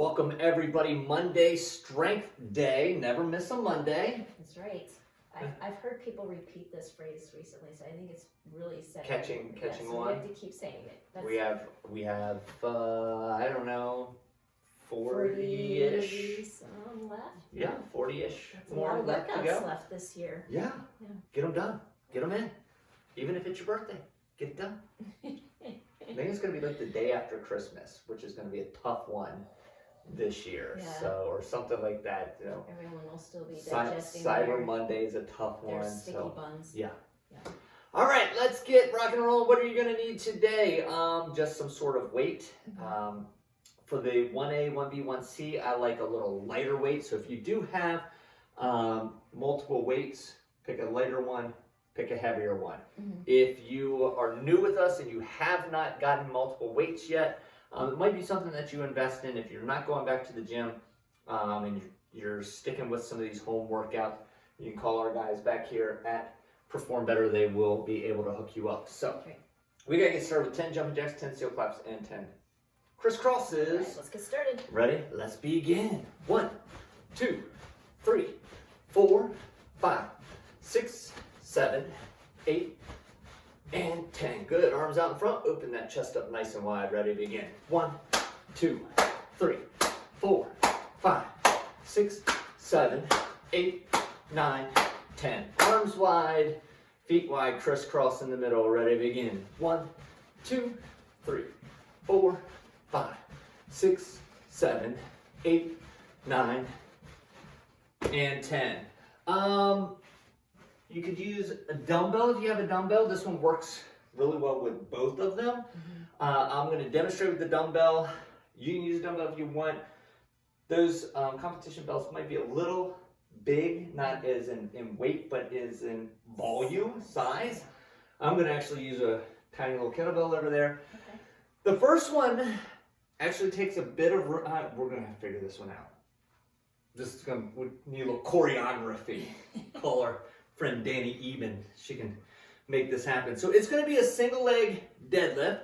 Welcome everybody. Monday, strength day. Never miss a Monday. That's right. I've heard people repeat this phrase recently, so I think it's really set. Catching so on. We have to keep saying it. We have I don't know, 40-ish. Some left. Yeah, 40-ish. That's more a lot of left to workouts go. left this year. Yeah. Yeah. Get them done. Get them in. Even if it's your birthday, get it done. I think it's going to be like the day after Christmas, which is going to be a tough one this year. Yeah. So, or something like that, you know. Everyone will still be digesting Cyber Monday is a tough their one. sticky So, buns. yeah. Yeah. All right, let's get rock and roll. What are you going to need today? Just some sort of weight. For the 1A, 1B, 1C, I like a little lighter weight. So if you do have multiple weights, pick a lighter one, pick a heavier one. If you are new with us and you have not gotten multiple weights yet, it might be something that you invest in. If you're not going back to the gym and you're sticking with some of these home workouts, you can call our guys back here at Perform Better. They will be able to hook you up. So we got to get started with 10 jumping jacks, 10 steel claps, and 10 crisscrosses. All right, let's get started. Ready? Let's begin. 1, 2, 3, 4, 5, 6, 7, 8, and 10. Good. Arms out in front. Open that chest up nice and wide. Ready to begin. 1, 2, 3, 4, 5, 6, 7, 8, 9, 10. Arms wide, feet wide, crisscross in the middle. Ready to begin. 1, 2, 3, 4, 5, 6, 7, 8, 9, and 10. You could use a dumbbell if you have a dumbbell. This one works really well with both of them. I'm going to demonstrate with the dumbbell. You can use a dumbbell if you want. Those competition belts might be a little big, not as in weight, but is in volume, size. I'm going to actually use a tiny little kettlebell over there. Okay. The first one actually takes a bit of, we're going to have to figure this one out. This is going to need a little choreography. Call our friend Danny Eben. She can make this happen. So it's going to be a single leg deadlift.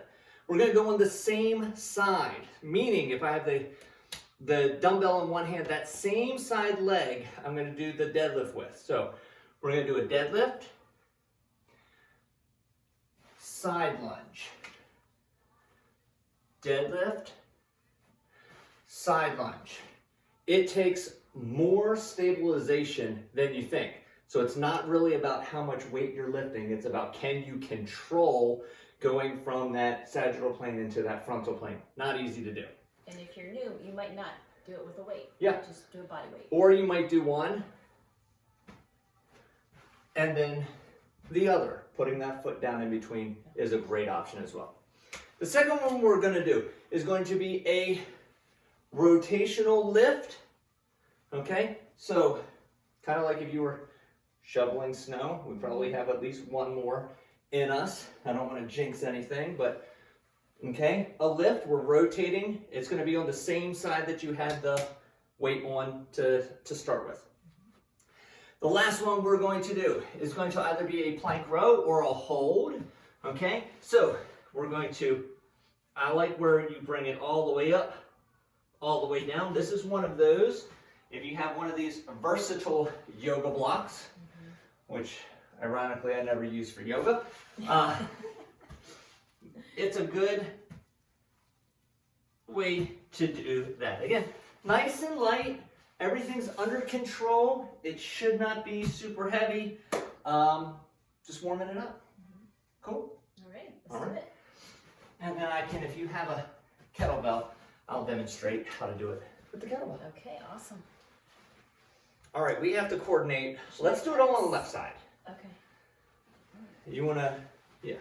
We're going to go on the same side, meaning if I have the dumbbell in one hand, that same side leg I'm going to do the deadlift with. So we're going to do a deadlift, side lunge, deadlift, side lunge. It takes more stabilization than you think. So it's not really about how much weight you're lifting. It's about can you control going from that sagittal plane into that frontal plane. Not easy to do. And if you're new, you might not do it with a weight. Yeah. Just do a body weight. Or you might do one and then the other. Putting that foot down in between is a great option as well. The second one we're going to do is going to be a rotational lift. Okay? So kind of like if you were shoveling snow, we probably have at least one more in us. I don't want to jinx anything, but okay, a lift, we're rotating. It's going to be on the same side that you had the weight on to start with. The last one we're going to do is going to either be a plank row or a hold. Okay, so we're going to, I like where you bring it all the way up, all the way down. This is one of those. If you have one of these versatile yoga blocks, which ironically I never use for yoga, it's a good way to do that. Again, nice and light, everything's under control. It should not be super heavy. Just warming it up. Cool? All right, let's do it. And then I can, if you have a kettlebell, I'll demonstrate how to do it with the kettlebell. Okay, awesome. All right, we have to coordinate. Let's do it all on the left side. Okay. You want to, yeah.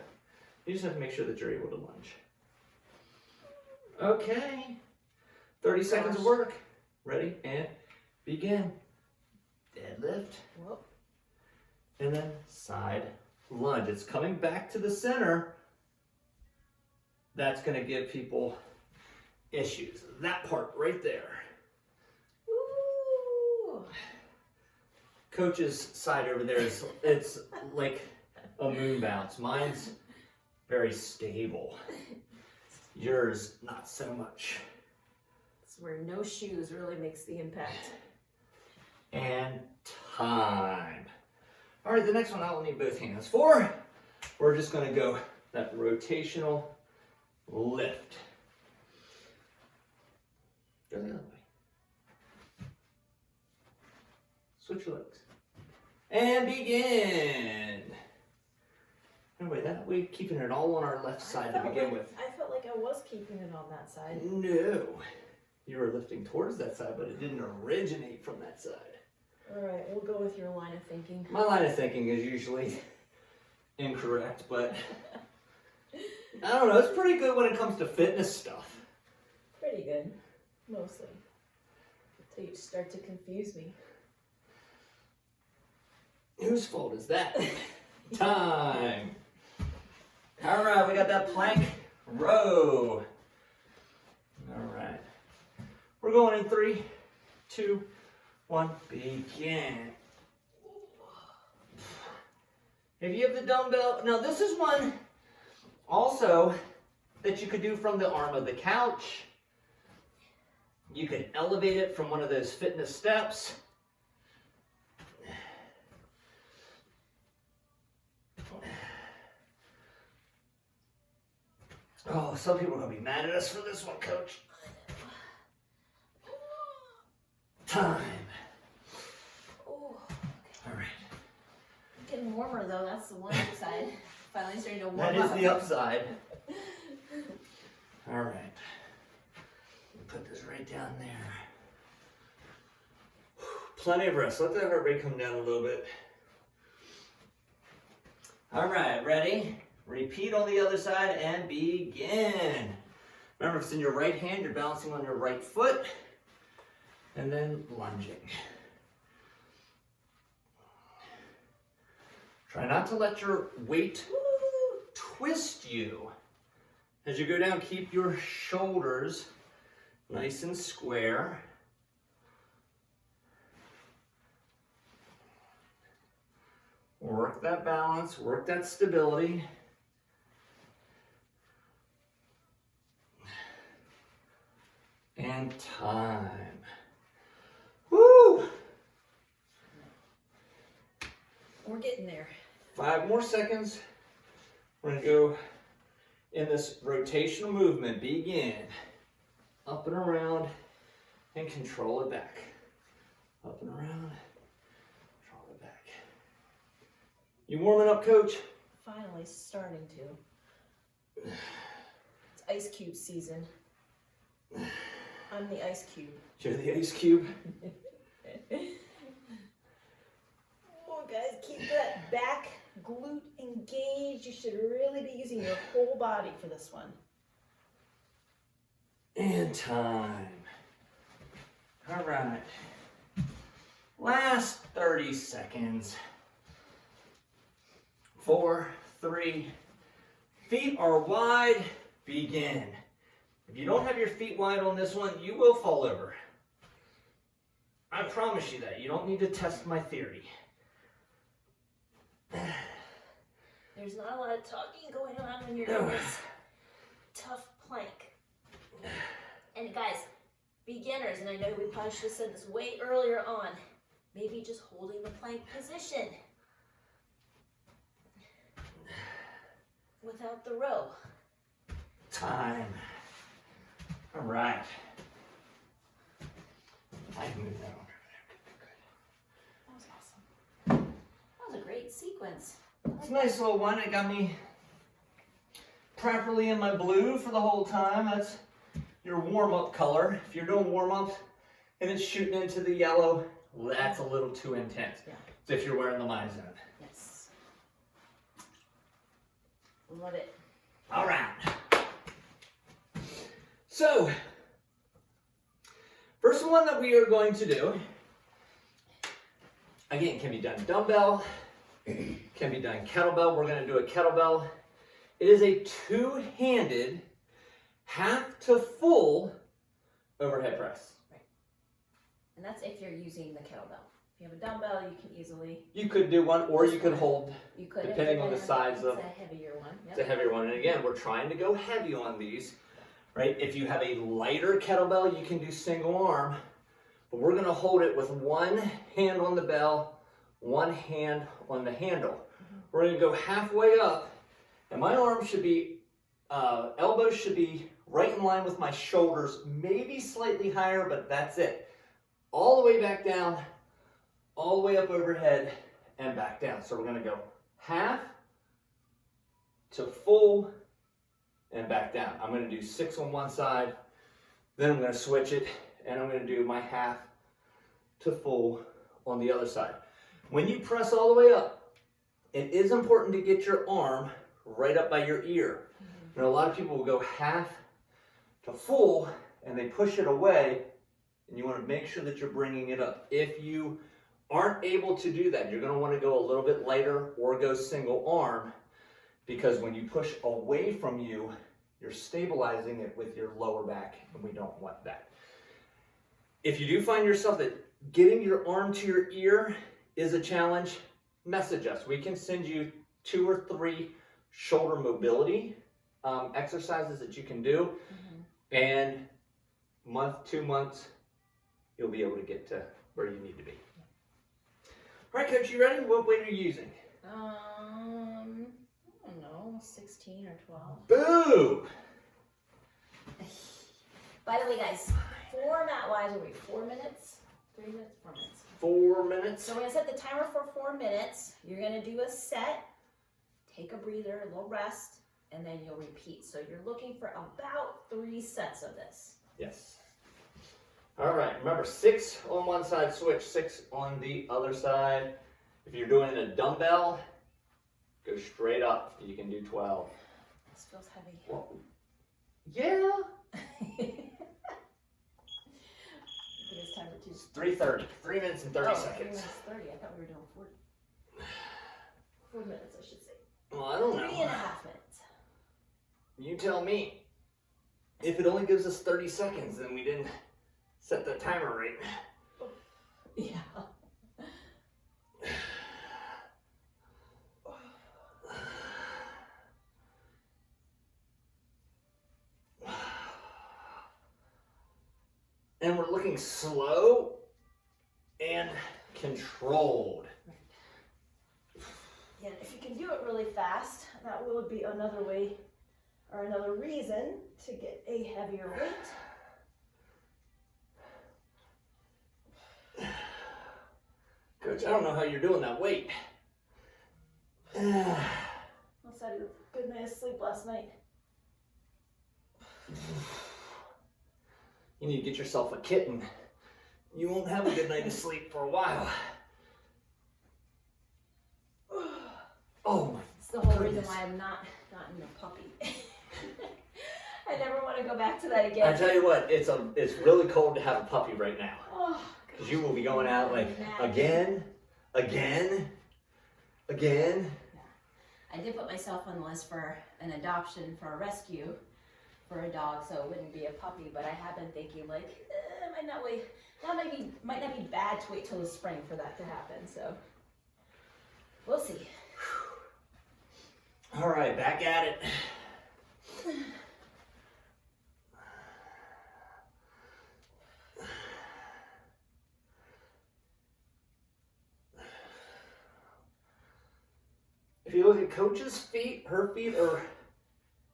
You just have to make sure that you're able to lunge. Okay. 30 seconds of work. Ready? And begin. Deadlift. Whoop. And then side lunge. It's coming back to the center. That's going to give people issues. That part right there. Ooh. Coach's side over there is, it's like a moon bounce. Mine's very stable. Yours, not so much. It's where no shoes really makes the impact. And time. All right, the next one I'll need both hands for. We're just gonna go that rotational lift. Go the other way. Switch your legs. And begin. Anyway, that way keeping it all on our left side to begin with. I felt like I was keeping it on that side. No. You were lifting towards that side, but it didn't originate from that side. All right, we'll go with your line of thinking. My line of thinking is usually incorrect, but I don't know. It's pretty good when it comes to fitness stuff. Pretty good, mostly. Until you start to confuse me. Whose fault is that? Time. All right, we got that plank row. All right. We're going in 3, 2, 1, begin. If you have the dumbbell, now this is one also that you could do from the arm of the couch. You could elevate it from one of those fitness steps. Oh, some people are going to be mad at us for this one, Coach. Time. Oh, All right. getting warmer though, that's the one side. Finally starting to warm That up. is the upside. All right. Put this right down there. Plenty of rest. Let the heart rate come down a little bit. All right, ready? Repeat on the other side and begin. Remember, if it's in your right hand, you're balancing on your right foot and then lunging. Try not to let your weight twist you. As you go down, keep your shoulders nice and square. Work that balance, work that stability. And time. Woo! We're getting there. 5 more seconds. We're going to go in this rotational movement. Begin. Up and around and control it back. Up and around, control it back. You warming up, Coach? Finally starting to. It's ice cube season. I'm the ice cube. You're the ice cube. Oh, guys, keep that back glute engaged. You should really be using your whole body for this one. And time. All right. Last 30 seconds. 4, 3. Feet are wide. Begin. If you don't have your feet wide on this one, you will fall over. I promise you that. You don't need to test my theory. There's not a lot of talking going on when you're in this tough plank. And guys, beginners, and I know we probably should have said this way earlier on, maybe just holding the plank position without the row. Time. All right. I can move that over there. That was awesome. That was a great sequence. It's a nice little one. It got me properly in my blue for the whole time. That's your warm-up color. If you're doing warm-up and it's shooting into the yellow, that's a little too intense. Yeah. So if you're wearing the My Zone. Yes. Love it. All right. So, first one that we are going to do, again, can be done dumbbell, can be done kettlebell. We're going to do a kettlebell. It is a two-handed, half to full overhead press. Right. And that's if you're using the kettlebell. If you have a dumbbell, you can easily. You could do one, or you could hold, You could, depending on the size of. It's a heavier one. Yep. It's a heavier one. And again, we're trying to go heavy on these. right? If you have a lighter kettlebell, you can do single arm, but we're gonna hold it with one hand on the bell, one hand on the handle. We're gonna go halfway up, and my arms should be, elbows should be right in line with my shoulders, maybe slightly higher, but that's it. All the way back down, all the way up overhead, and back down. So we're gonna go half to full, and back down. I'm gonna do 6 on one side, then I'm gonna switch it, and I'm gonna do my half to full on the other side. When you press all the way up, it is important to get your arm right up by your ear. And a lot of people will go half to full, and they push it away, and you wanna make sure that you're bringing it up. If you aren't able to do that, you're gonna wanna go a little bit lighter or go single arm, because when you push away from you, you're stabilizing it with your lower back, and we don't want that. If you do find yourself that getting your arm to your ear is a challenge, message us. We can send you 2 or 3 shoulder mobility exercises that you can do, and month, 2 months, you'll be able to get to where you need to be. All right, Coach, you ready? What weight are you using? I don't know, 16 or 12. Boo! By the way, guys, format-wise, are we 4 minutes? 3 minutes? 4 minutes. 4 minutes. So we're gonna set the timer for 4 minutes. You're gonna do a set, take a breather, a little rest, and then you'll repeat. So you're looking for about 3 sets of this. Yes. All right, remember 6 on one side, switch 6 on the other side. If you're doing a dumbbell, go straight up. You can do 12. This feels heavy. Well, yeah. It's time for 2. It's 3:30. 3 minutes and 30 3 seconds. minutes 30. I thought we were doing 40. 4 minutes, I should say. Well, I don't know. 3.5 minutes. You tell me. If it only gives us 30 seconds, then we didn't set the timer right. Yeah. And we're looking slow and controlled. Yeah, if you can do it really fast, that will be another way or another reason to get a heavier weight. Coach, I don't know how you're doing that weight. Unless I had a good night of sleep last night. You need to get yourself a kitten. You won't have a good night of sleep for a while. Oh my It's the whole goodness. reason why I'm not gotten a puppy. I never want to go back to that again. I tell you what, it's really cold to have a puppy right now. Oh, Because you will be going out like Imagine. again. I did put myself on the list for an adoption, for a rescue for a dog, so it wouldn't be a puppy, but I have been thinking like, might not be bad to wait till the spring for that to happen, so we'll see. All right, back at it. If you look at Coach's feet, her feet are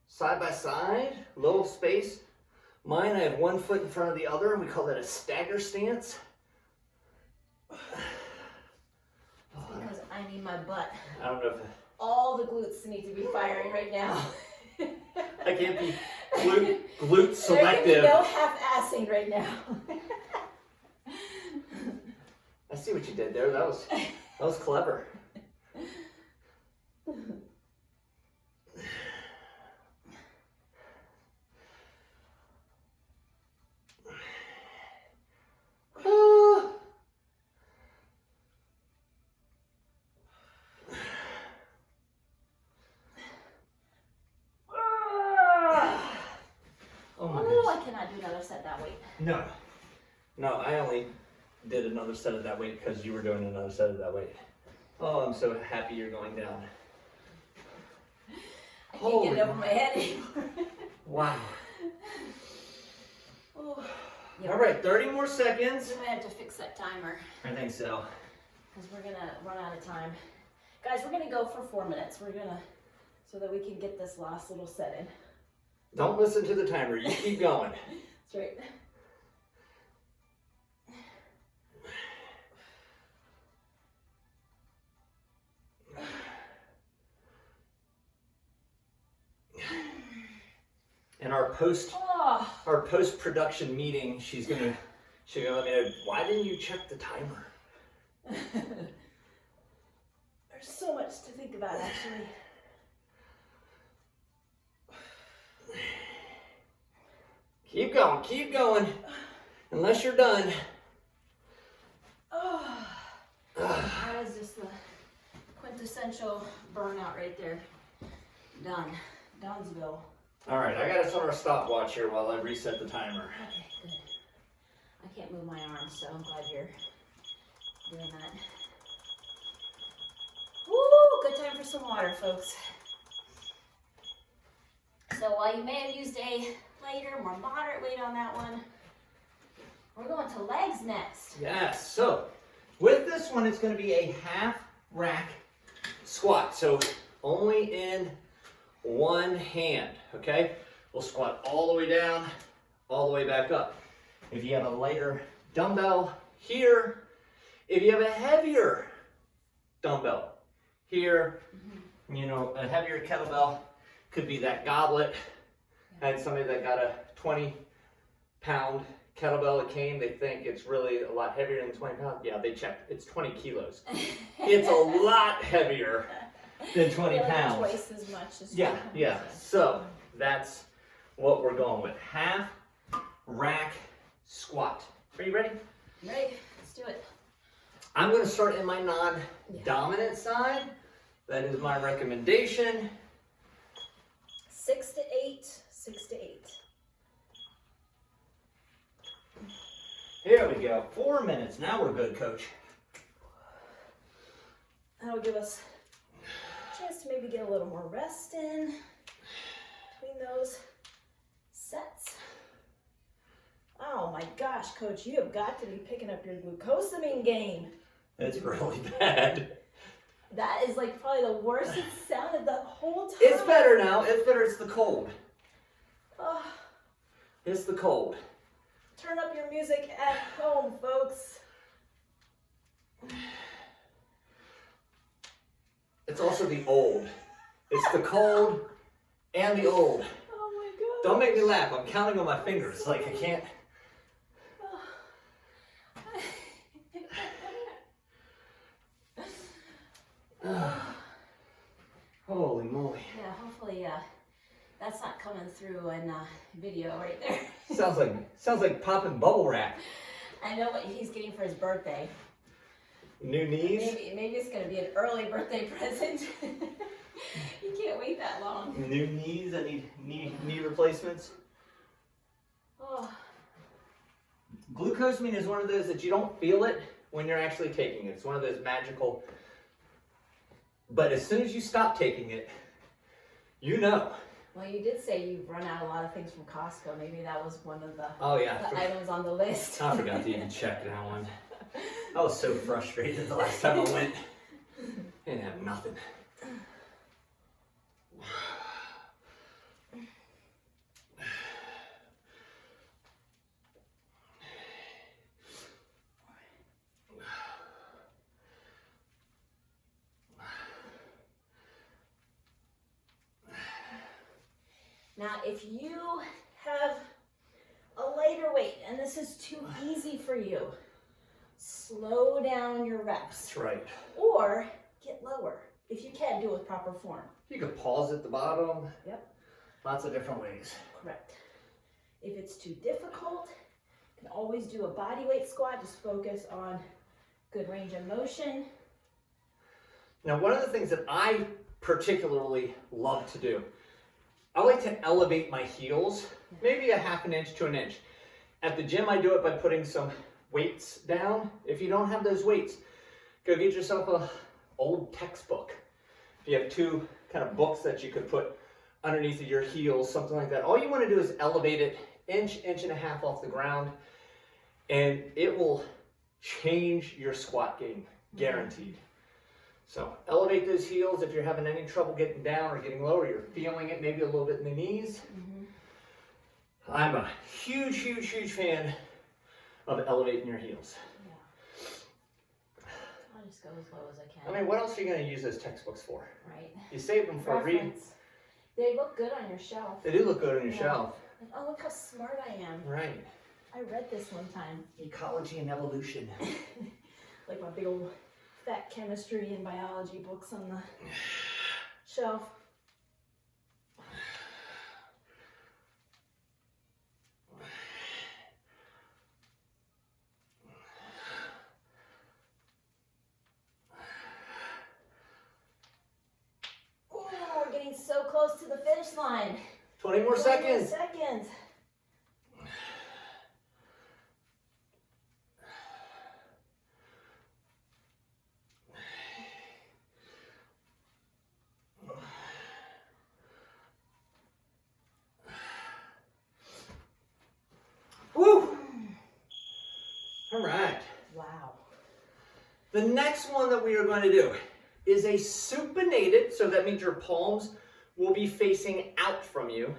side by side, little space. Mine, I have one foot in front of the other. We call that a stagger stance. Because I need my butt. I don't know if All the glutes need to be firing right now. I can't be glute There can be selective. no half-assing right now. I see what you did there. That was clever. Oh my goodness. Oh, I cannot do another set that weight. No, I only did another set of that weight because you were doing another set of that weight. Oh, I'm so happy you're going down. I can't get it over my head anymore. Wow. Oh. All right, 30 more seconds. We might have to fix that timer I think so. because we're gonna run out of time. Guys, we're gonna go for 4 minutes. So that we can get this last little set in. Don't listen to the timer. You keep going. That's right. In our post-production meeting, she's gonna let me know, why didn't you check the timer? There's so much to think about, actually. Keep going. Unless you're done. Oh, that is just the quintessential burnout right there. Done. Donesville. All right, I got us on our stopwatch here while I reset the timer. Okay, good. I can't move my arms, so I'm glad you're doing that. Woo! Good time for some water, folks. So while you may have used a lighter, more moderate weight on that one, we're going to legs next. Yes, so with this one, it's going to be a half rack squat. So only in one hand, okay? We'll squat all the way down, all the way back up. If you have a lighter dumbbell here, if you have a heavier dumbbell here, you know, a heavier kettlebell could be that goblet. I had somebody that got a 20-pound kettlebell that came. They think it's really a lot heavier than 20 pounds. Yeah, they checked. It's 20 kilos. It's a lot heavier than 20 pounds. Twice as much as Yeah. So that's what we're going with. Half rack squat. Are you ready? Ready? Let's do it. I'm going to start in my non-dominant side. That is my recommendation. 6 to 8. 6 to 8. Here we go. 4 minutes. Now we're good, coach. That'll give us a chance to maybe get a little more rest in between those sets. Oh my gosh, coach, you have got to be picking up your glucosamine game. It's really bad. That is like probably the worst it sounded the whole time. It's better now. It's better. It's the cold. Oh, It's the cold. turn up your music at home, folks. It's also the old. It's the cold and the old. Oh my god. Don't make me laugh. I'm counting on my fingers. Like I can't. Holy moly. Yeah, hopefully that's not coming through in video right there. Sounds like popping bubble wrap. I know what he's getting for his birthday. New knees. Maybe it's going to be an early birthday present. You can't wait that long. New knees. I need knee replacements. Oh, Glucosamine is one of those that you don't feel it when you're actually taking it. It's one of those magical. But as soon as you stop taking it, you know. well, you did say you've run out a lot of things from Costco. Maybe that was one of the items on the list. I forgot to even check that one. I was so frustrated the last time I went. Didn't have nothing. Now, if you have a lighter weight and this is too easy for you, slow down your reps. That's right. Or get lower. If you can, do it with proper form. You can pause at the bottom. Yep. Lots of different ways. Correct. If it's too difficult, you can always do a body weight squat. Just focus on good range of motion. Now, one of the things that I particularly love to do, I like to elevate my heels, maybe a half an inch to an inch. At the gym, I do it by putting some weights down. If you don't have those weights, go get yourself an old textbook. If you have two kind of books that you could put underneath of your heels, something like that. All you want to do is elevate it inch and a half off the ground, and it will change your squat game, guaranteed. So elevate those heels if you're having any trouble getting down or getting lower, you're feeling it maybe a little bit in the knees. I'm a huge fan of elevating your heels. I'll just go as low as I can. I mean, what else are you going to use those textbooks for? Right. You save them for reading. Reference. They look good on your shelf. They do look good on your shelf. Like, oh, look how smart I am. Right. I read this one time. Ecology and evolution. Like my big old fat chemistry and biology books on the shelf. We're getting so close to the finish line. 20 more 20 seconds. seconds. Woo! All right. Wow. The next one that we are going to do is a supinated, so that means your palms will be facing out from you,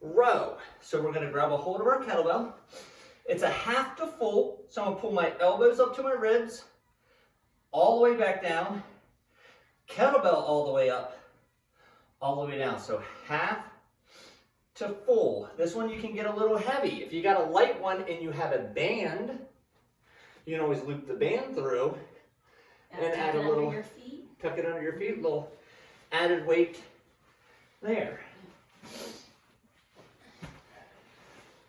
row. So we're going to grab a hold of our kettlebell. It's a half to full, so I'm going to pull my elbows up to my ribs, all the way back down, kettlebell all the way up, all the way down. So half to full. This one you can get a little heavy. If you got a light one and you have a band, you can always loop the band through and add a little, your feet. tuck it under your feet, a little added weight there.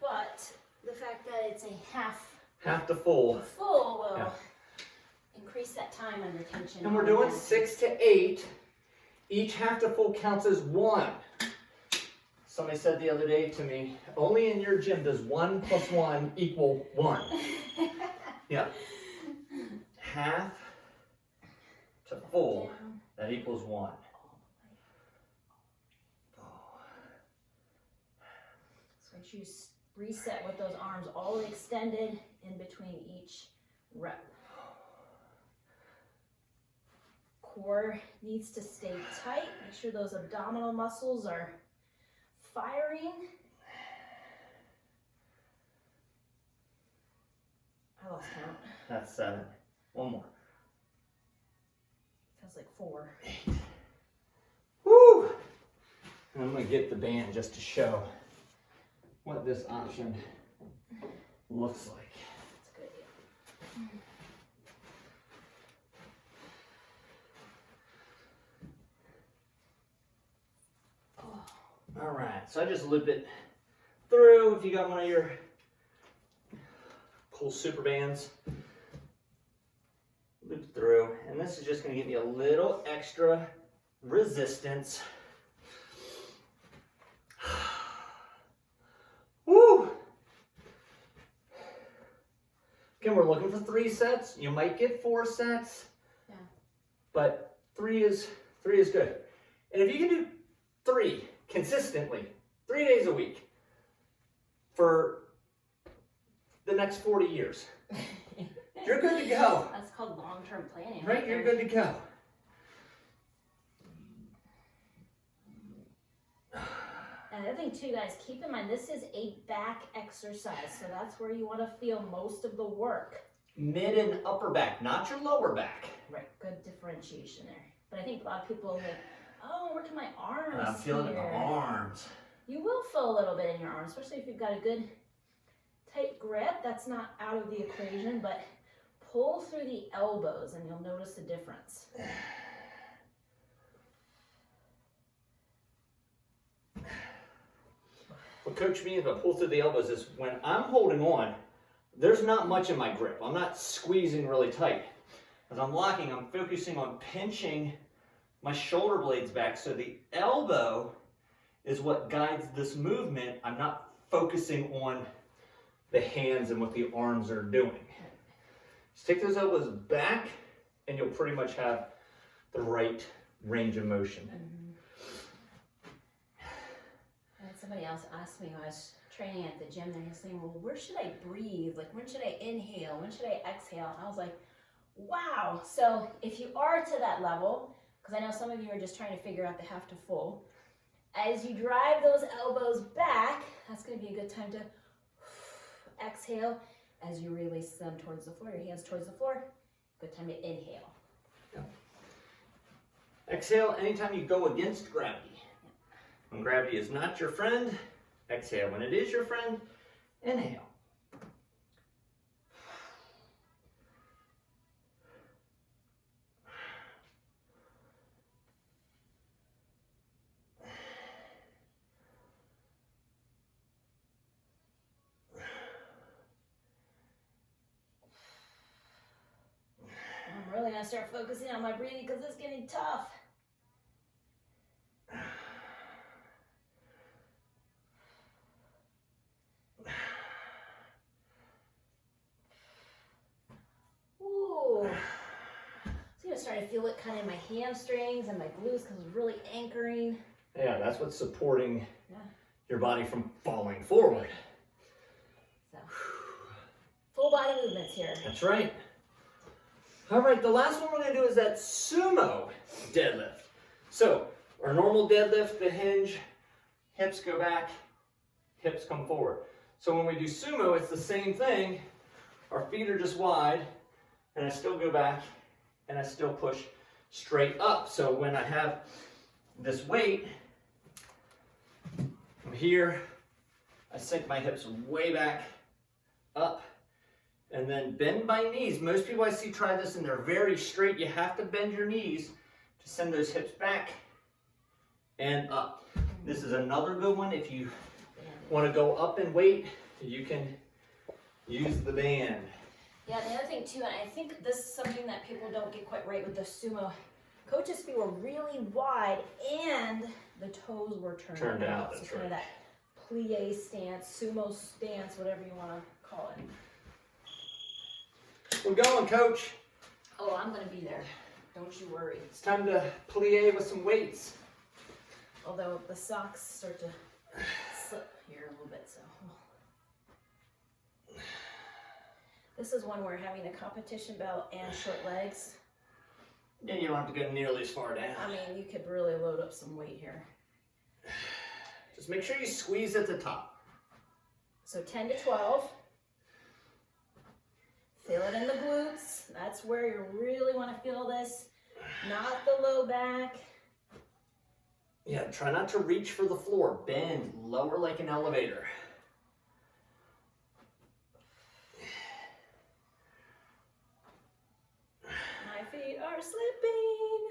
But the fact that it's a half to full. full will increase that time under tension. And we're doing 6 to 8. Each half to full counts as 1. Somebody said the other day to me, only in your gym does 1 + 1 equal 1. Yeah. Half to full, that equals 1. So make sure you reset with those arms all the way extended in between each rep. Core needs to stay tight. Make sure those abdominal muscles are firing. I lost count. That's 7. One more. Feels like 4. 8. Woo! And I'm going to get the band just to show what this option looks like. That's a good idea. All right, so I just loop it through. If you got one of your cool super bands, loop through, and this is just going to give me a little extra resistance. Woo! Again, we're looking for 3 sets. You might get 4 sets, but 3 is good. And if you can do 3 consistently, 3 days a week for the next 40 years, you're good to go. That's called long-term planning. Right? You're good to go. And the other thing too, guys, keep in mind, this is a back exercise, so that's where you want to feel most of the work. Mid and upper back, not your lower back. Right, good differentiation there. But I think a lot of people are like, oh, I'm working my arms I'm feeling it in here. my arms. You will feel a little bit in your arms, especially if you've got a good tight grip. That's not out of the equation, but pull through the elbows and you'll notice the difference. What coached me to pull through the elbows is when I'm holding on, there's not much in my grip. I'm not squeezing really tight. As I'm locking, I'm focusing on pinching my shoulder blades back, so the elbow is what guides this movement. I'm not focusing on the hands and what the arms are doing. Just take those elbows back and you'll pretty much have the right range of motion. somebody else asked me when I was training at the gym, they were saying, well, where should I breathe? Like, when should I inhale? When should I exhale? And I was like, wow. So if you are to that level, because I know some of you are just trying to figure out the half to full, as you drive those elbows back, that's going to be a good time to exhale as you release them towards the floor, your hands towards the floor. Good time to inhale. Yeah. Exhale anytime you go against gravity. When gravity is not your friend, exhale. When it is your friend, inhale. I'm really going to start focusing on my breathing because it's getting tough. Ooh. So I'm starting to feel it kind of in my hamstrings and my glutes because it's really anchoring. Yeah, that's what's supporting Yeah. your body from falling forward. So, full body movements here. That's right. All right, the last one we're going to do is that sumo deadlift. So, our normal deadlift, the hinge, hips go back, hips come forward. So when we do sumo, it's the same thing. Our feet are just wide, and I still go back, and I still push straight up. So when I have this weight, I'm here, I sink my hips way back, up, and then bend my knees. Most people I see try this and they're very straight. You have to bend your knees to send those hips back and up. This is another good one. If you want to go up in weight, you can use the band. Yeah, the other thing too, and I think this is something that people don't get quite right with the sumo. Coach's feet were really wide and the toes were turned out. That's so kind of that plie stance, sumo stance, whatever you want to call it. We're going, Coach. Oh, I'm going to be there. Don't you worry. It's time to plie with some weights. Although the socks start to slip here a little bit, so. This is one where having a competition belt and short legs. Yeah, you don't have to go nearly as far down. I mean, you could really load up some weight here. Just make sure you squeeze at the top. So 10 to 12. Feel it in the glutes. That's where you really want to feel this. Not the low back. Yeah, try not to reach for the floor. Bend, lower like an elevator. My feet are slipping.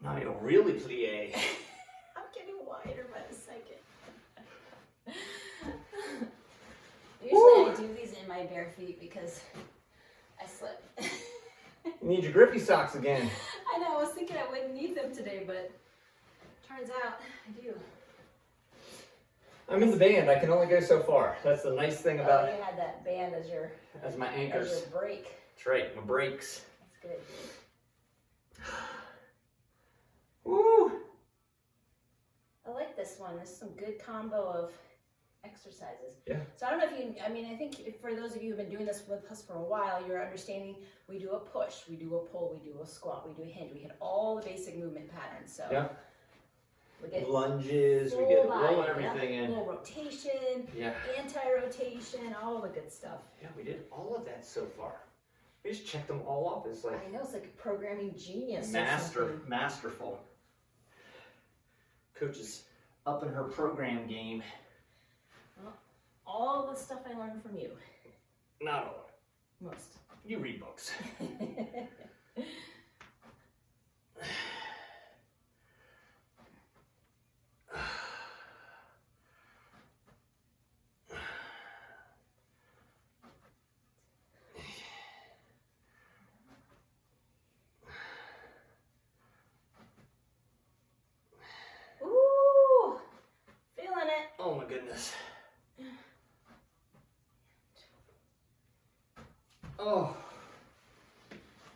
Now you'll really plie. I'm getting wider by the second. Usually I do these in my bare feet because I slip. You need your grippy socks again. I know, I was thinking I wouldn't need them today, but turns out I do. I'm in the band. I can only go so far. That's the nice thing about you had that band as your anchors. As your brake. That's right, my brakes. That's good. Woo! I like this one. This is some good combo of exercises. Yeah. So I don't know if you, I mean, I think for those of you who've been doing this with us for a while, you're understanding we do a push, we do a pull, we do a squat, we do a hinge. We hit all the basic movement patterns. So Yeah. we get Lunges, we get roll everything in. Little rotation, Yeah. anti-rotation, all the good stuff. Yeah, we did all of that so far. We just checked them all off. It's like I know, it's like a programming genius. Or something. masterful. Coach is up in her program game. Well, all the stuff I learned from you. Not all. Most. You read books. Ooh, feeling it. Oh my goodness. Oh.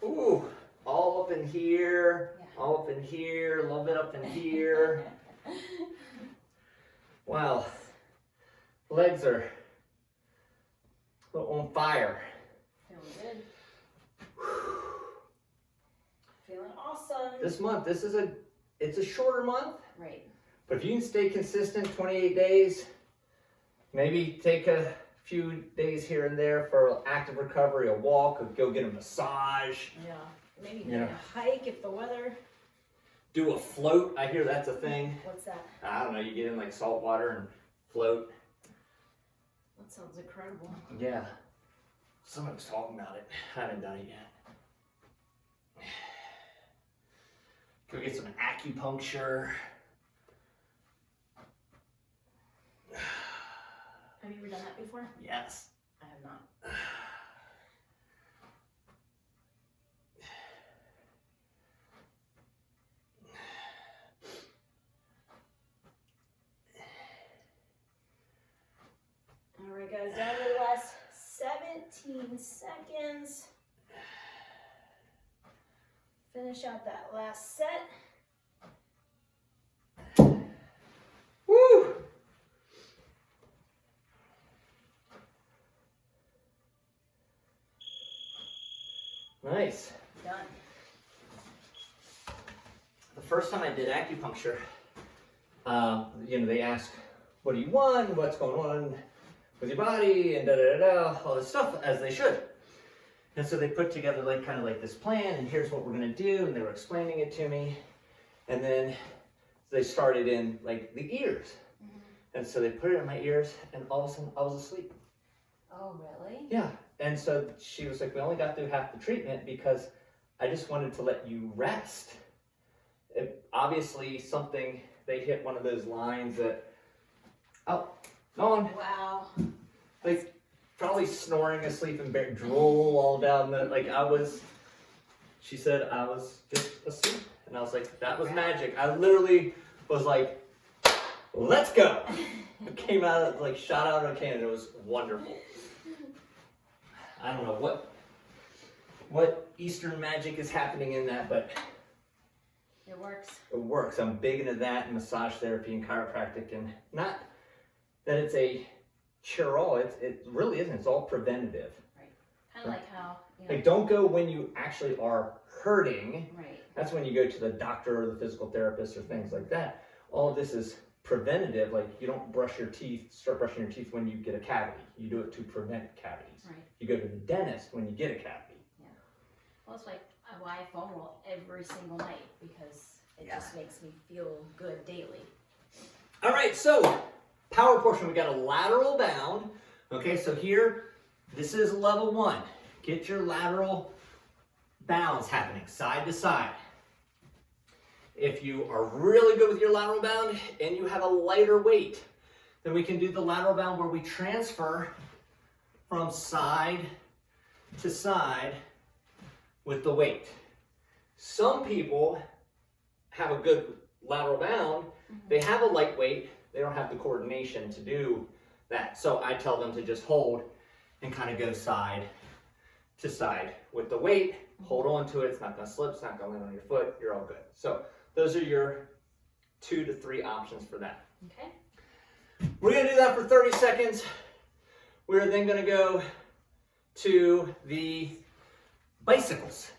Ooh. All up in here. Yeah. All up in here. A little bit up in here. Wow. Legs are a little on fire. Feeling good. Feeling awesome. This month, it's a shorter month. Right. But if you can stay consistent 28 days, maybe take a few days here and there for active recovery, a walk, or go get a massage. Yeah. Maybe take a hike if the weather. Do a float. I hear that's a thing. What's that? I don't know. You get in like salt water and float. That sounds incredible. Yeah. Someone was talking about it. I haven't done it yet. Go get some acupuncture. Have you ever done that before? Yes. I have not. All right, guys, down to the last 17 seconds. Finish out that last set. Woo! Nice. Done. The first time I did acupuncture, they ask, what do you want? What's going on with your body? And all this stuff, as they should. And so they put together kind of like this plan, and here's what we're gonna do, and they were explaining it to me. And then they started in like the ears. And so they put it in my ears, and all of a sudden I was asleep. Oh, really? Yeah. And so she was like, we only got through half the treatment because I just wanted to let you rest. Obviously they hit one of those lines that, oh, gone. Wow. Like probably snoring asleep and drool all down she said I was just asleep. And I was like, that was magic. I literally was like, let's go. It came out, shot out of a cannon. It was wonderful. I don't know what Eastern magic is happening in that, but it works. It works. I'm big into that and massage therapy and chiropractic, and not that it's a cure-all. It really isn't. It's all preventative. Right. Kind of like how. Like, don't go when you actually are hurting. Right. That's when you go to the doctor or the physical therapist or things like that. All of this is preventative. Like, you don't start brushing your teeth when you get a cavity. You do it to prevent cavities. Right. You go to the dentist when you get a cavity. Yeah. Well, it's like why I foam roll every single night, because it just makes me feel good daily. All right, so power portion, we got a lateral bound. Okay, so here, this is level 1. Get your lateral bounds happening side to side. If you are really good with your lateral bound and you have a lighter weight, then we can do the lateral bound where we transfer from side to side with the weight. Some people have a good lateral bound. They have a light weight. They don't have the coordination to do that. So I tell them to just hold and kind of go side to side with the weight. Hold on to it. It's not going to slip. It's not going to land on your foot. You're all good. So those are your 2 to 3 options for that. Okay. We're going to do that for 30 seconds. We're then going to go to the bicycles.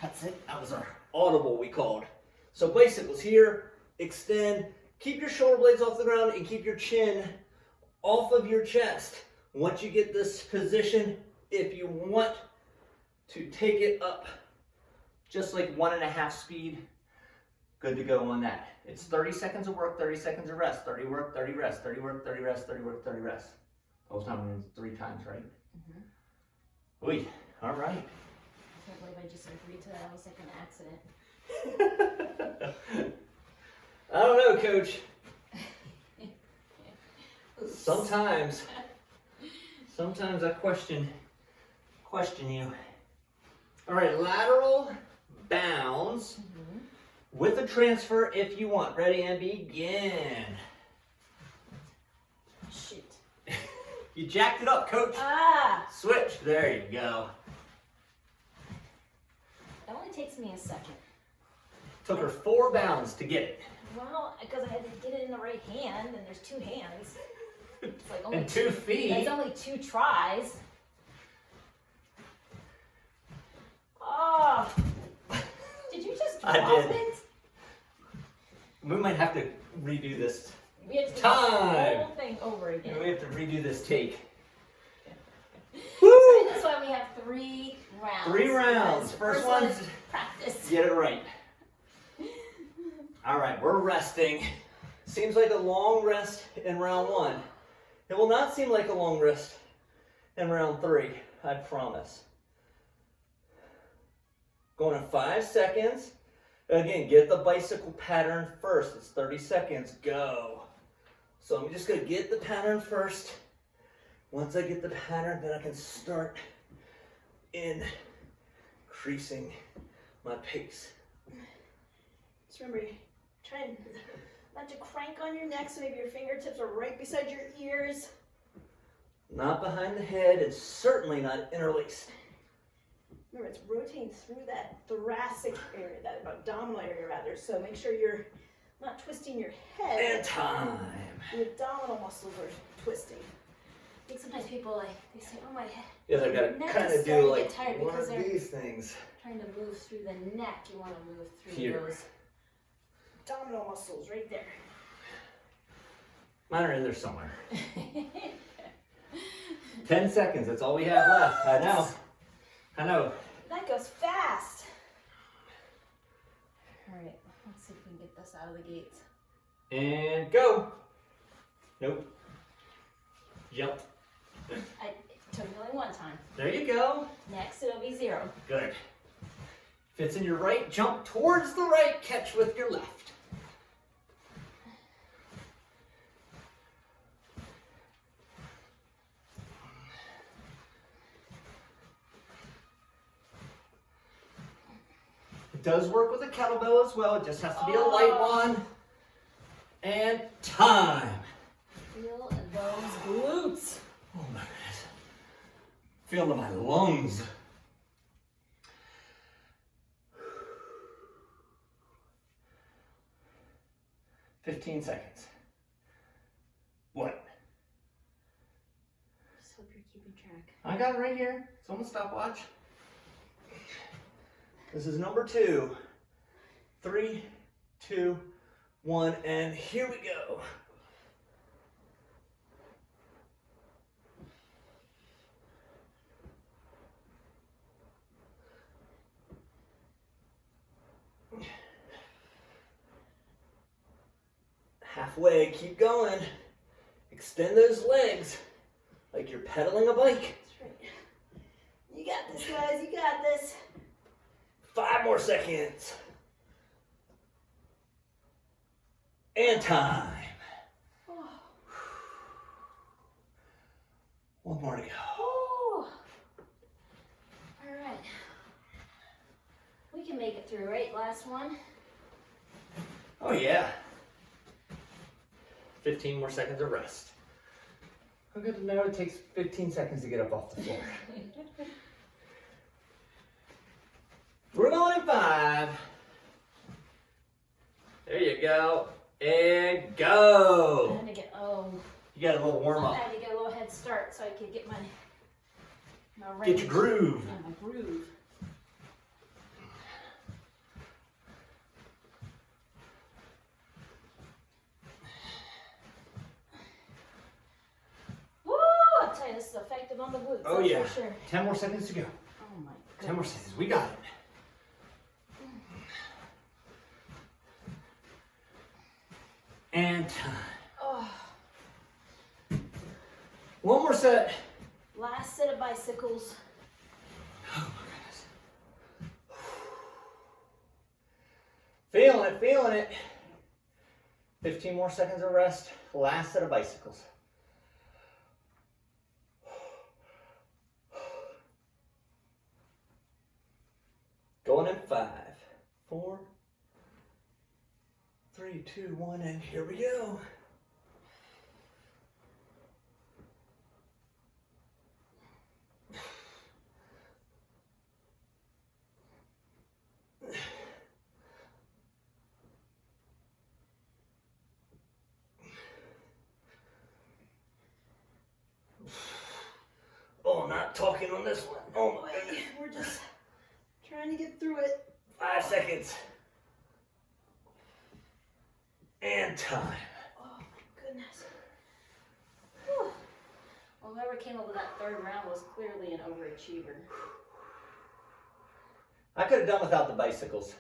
That's it. That was our audible, we called. So bicycles here, extend, keep your shoulder blades off the ground and keep your chin off of your chest. Once you get this position, if you want to take it up just like 1.5 speed, good to go on that. It's 30 seconds of work, 30 seconds of rest. 30 work, 30 rest, 30 work, 30 rest, 30 work, 30 rest. The whole time means 3 times, right? Oy, all right. I can't believe I just agreed to that. I was like an accident. I don't know, Coach. Sometimes I question you. All right, lateral bounds with a transfer if you want. Ready and begin. Shoot. You jacked it up, Coach. Ah! Switch. There you go. It only takes me a second. Took her 4 bounds to get it. Well, because I had to get it in the right hand, and there's 2 hands. It's like only And 2 feet. That's only 2 tries. Oh, did you just drop I did. it? We might have to redo this. We have to do Time. the whole thing over again. We have to redo this take. So that's why we have 3 rounds. 3 rounds. Because First one one's is practice. get it right. All right, we're resting. Seems like a long rest in round 1. It will not seem like a long rest in round 3, I promise. Going in 5 seconds. Again, get the bicycle pattern first. It's 30 seconds, go. So I'm just gonna get the pattern first. Once I get the pattern, then I can start increasing my pace. Just remember, try not to crank on your neck, so maybe your fingertips are right beside your ears. Not behind the head, and certainly not interlaced. Remember, it's rotating through that thoracic area, that abdominal area rather, so make sure you're not twisting your head. And time. The abdominal muscles are twisting. I think sometimes people they say, oh my head. Yeah, they gotta neck kind is of do starting to like get tired one because of they're these things. trying to move through the neck. You want to move through Here. those abdominal muscles right there. Mine are in there somewhere. 10 seconds, that's all we have left. I know. I know. That goes fast. All right, let's see if we can get this out of the gates. And go. Nope. Jump. It took me only 1 time. There you go. Next, it'll be 0. Good. If it's in your right, jump towards the right, catch with your left. It does work with a kettlebell as well. It just has to be a light one. And time. Feel those glutes. Oh my goodness. Feel to my lungs. "15 seconds. What? Just hope you're keeping track. I got it right here. It's on the stopwatch. This is number 2. 3, 2, 1, and here we go. Halfway, keep going. Extend those legs like you're pedaling a bike. That's right. You got this, guys. You got this. 5 more seconds. And time. Oh. 1 more to go. Oh. All right. We can make it through, right? Last one. Oh yeah. 15 more seconds of rest. I'm good to know it takes 15 seconds to get up off the floor. We're going in 5. There you go. And go. I had to get, You got a little warm I up. had to get a little head start so I could get my Get range. your groove. Yeah, my groove. Woo! I'll tell you, this is effective on the glutes. Oh that's yeah. For sure. 10 more seconds to go. Oh my 10 more goodness. seconds. We got it. And time. Oh, 1 more set. last set of bicycles. Oh my goodness. Feeling it, feeling it. 15 more seconds of rest. Last set of bicycles. Going in 5, 4, 3, 2, 1, and here we go. talking on this one. Oh my goodness. We're just trying to get through it. 5 seconds. And time. Oh my goodness. Whew. Well, whoever came up with that third round was clearly an overachiever. I could have done without the bicycles.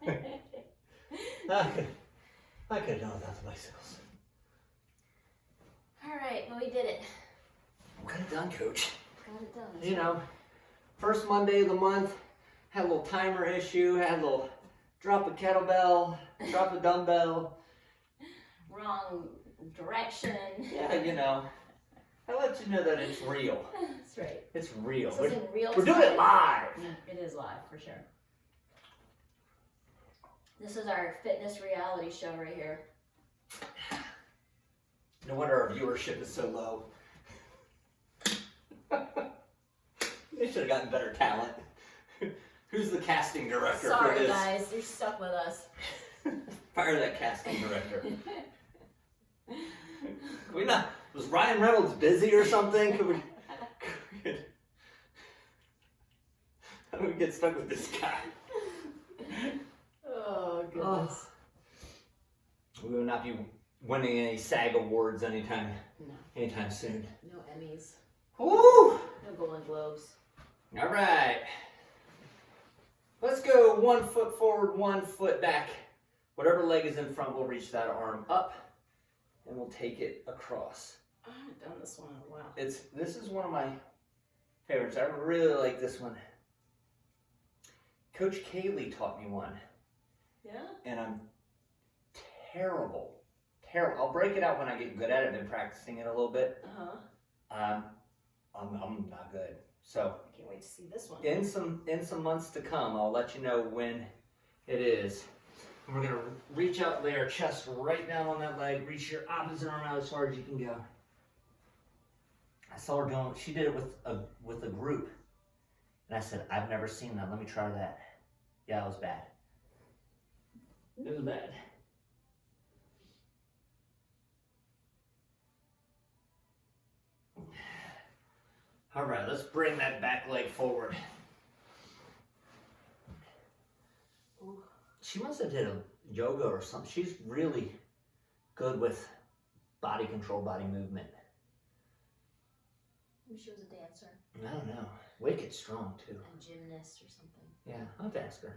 I could have done without the bicycles. All right, well, we did it. Got it done, Coach. Got it done. You know, first Monday of the month, had a little timer issue, had a little drop a kettlebell, drop a dumbbell. Wrong direction. Yeah, you know, I let you know that it's real. That's right. It's real. This is in real We're time. doing it live. It is live, for sure. This is our fitness reality show right here. No wonder our viewership is so low. They should have gotten better talent. Who's the casting director for Sorry, this? guys, you're stuck with us. Fire that casting director. We not? Was Ryan Reynolds busy or something? How do we get stuck with this guy? Oh, goodness. We will not be winning any SAG awards anytime soon. No Emmys. Woo! No Golden Globes. All right. Let's go 1 foot forward, 1 foot back. Whatever leg is in front, we'll reach that arm up, and we'll take it across. I haven't done this one in a while. This is one of my favorites. I really like this one. Coach Kaylee taught me one. Yeah? And I'm terrible. I'll break it out when I get good at it. I've been practicing it a little bit. I'm not good. So I can't wait to see this one. in some months to come, I'll let you know when it is. And we're gonna reach out, lay our chest right down on that leg, reach your opposite arm out as far as you can go. I saw her doing. She did it with a group, and I said, "I've never seen that. Let me try that." Yeah, it was bad. It was bad. All right, let's bring that back leg forward. She must have did a yoga or something. She's really good with body control, body movement. Maybe she was a dancer. I don't know. Wicked strong, too. A gymnast or something. Yeah, I'll have to ask her.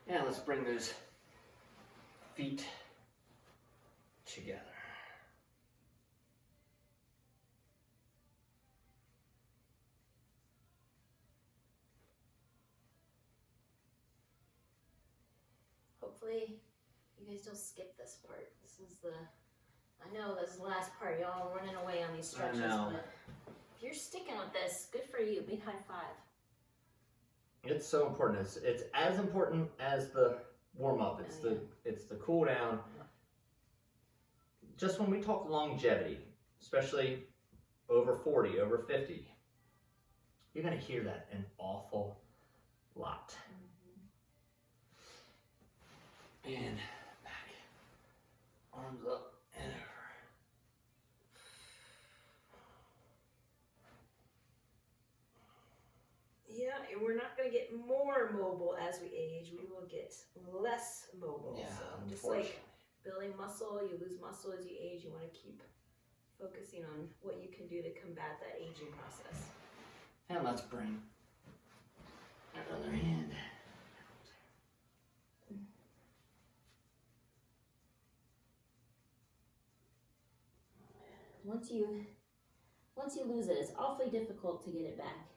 Yeah, let's bring those feet together. Hopefully, you guys don't skip this part. This is I know this is the last part. Y'all are running away on these stretches. I know. But if you're sticking with this, good for you. Big high five. It's so important. It's as important as the warm up. It's the cool down. Just when we talk longevity, especially over 40, over 50, you're gonna hear that an awful lot. And back, arms up and over. Yeah, and we're not going to get more mobile as we age. We will get less mobile. Yeah, so just like building muscle, you lose muscle as you age. You want to keep focusing on what you can do to combat that aging process. And let's bring that other hand. Once you lose it, it's awfully difficult to get it back.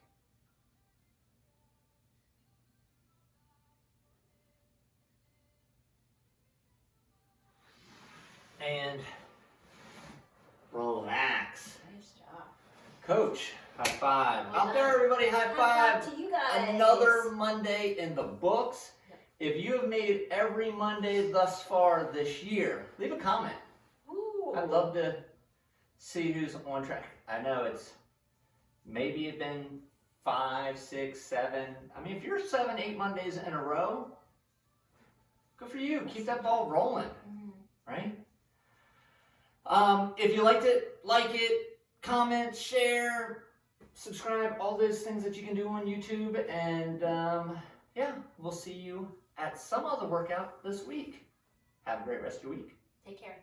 And relax. Nice job. Coach, high five. Well Out there, everybody, high five. to you guys. Another Monday in the books. Yep. If you have made every Monday thus far this year, leave a comment. Ooh. I'd love to see who's on track. I know it's maybe it's been 5, 6, 7. I mean, if you're 7, 8 Mondays in a row, good for you. Keep that ball rolling, right? If you liked it, like it, comment, share, subscribe, all those things that you can do on YouTube. And yeah, we'll see you at some other workout this week. Have a great rest of your week. Take care.